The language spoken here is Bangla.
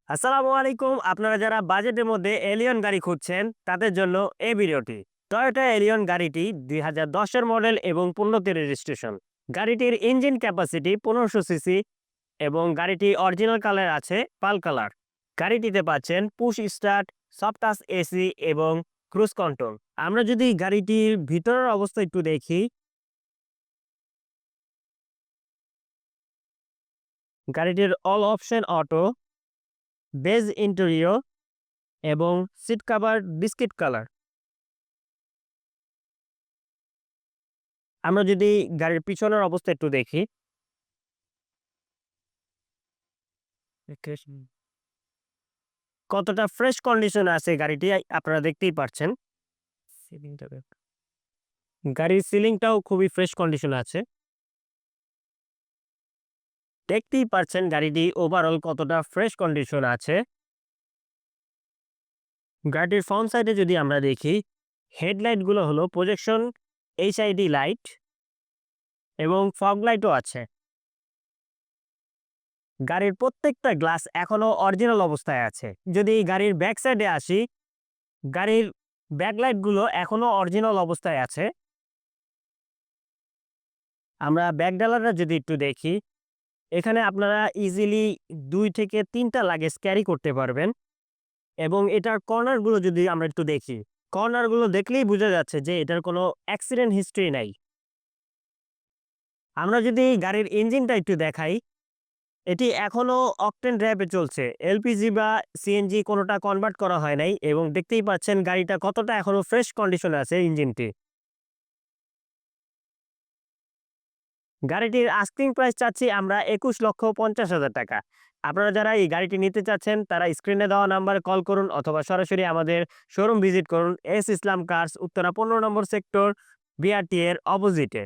আসসালামু আলাইকুম। আপনারা যারা বাজেটের মধ্যে এলিয়ন গাড়ি খুঁজছেন তাদের জন্য এই ভিডিওটি। টয়োটা এলিয়ন গাড়িটি ২০১০ এর মডেল এবং ১৫তে রেজিস্ট্রেশন। গাড়িটির ইঞ্জিন ক্যাপাসিটি ১৫০০ সিসি এবং গাড়িটি অরিজিনাল কালার আছে পাল কালার। গাড়িটিতে পাচ্ছেন push start, soft touch AC এবং ক্রুজ কন্ট্রোল। আমরা যদি গাড়িটির ভিতরের অবস্থা একটু দেখি, গাড়িটির all option auto, beige interior এবং সিট কভার বিস্কিট কালার। আমরা যদি গাড়ির পিছনের অবস্থা একটু দেখি, কতটা ফ্রেশ কন্ডিশনে আছে গাড়িটি আপনারা দেখতেই পারছেন। গাড়ির সিলিংটাও খুবই ফ্রেশ কন্ডিশনে আছে। দেখতেই পারছেন গাড়িটি ওভারঅল কতটা ফ্রেশ কন্ডিশনে আছে। গাড়িটির ফ্রন্ট সাইডে যদি আমরা দেখি, হেডলাইট গুলো হলো প্রজেকশন এইচআইডি লাইট এবং ফগ লাইটও আছে। গাড়ির প্রত্যেকটা গ্লাস এখনো অরিজিনাল অবস্থায় আছে। যদি গাড়ির ব্যাক সাইডে আসি, গাড়ির ব্যাকলাইট গুলো এখনো অরিজিনাল অবস্থায় আছে। আমরা ব্যাক ডালারটা যদি একটু দেখি, এখানে আপনারা ইজিলি ২ থেকে ৩ টা লাগেজ ক্যারি করতে পারবেন এবং এটার কর্নার গুলো যদি আমরা একটু দেখি, কর্নার গুলো দেখলেই বোঝা যাচ্ছে যে এটার কোনো অ্যাক্সিডেন্ট হিস্ট্রি নাই। আমরা যদি গাড়ির ইঞ্জিনটা একটু দেখাই, এটি এখনো অকটেন ড্রাইভে চলছে। এলপিজি বা সিএনজি কোনোটা কনভার্ট করা হয় নাই এবং দেখতেই পাচ্ছেন গাড়িটা কতটা এখনো ফ্রেশ কন্ডিশনে আছে ইঞ্জিনটি। গাড়িটির আস্কিং প্রাইস চাচ্ছি আমরা ২১,৫০,০০০ টাকা। আপনারা যারা এই গাড়িটি নিতে চাচ্ছেন তারা স্ক্রিনে দেওয়া নাম্বারে কল করুন অথবা সরাসরি আমাদের শোরুম ভিজিট করুন। এস ইসলাম কার্স, উত্তরা ১৫ নম্বর সেক্টর, বিআরটি এর অপোজিটে।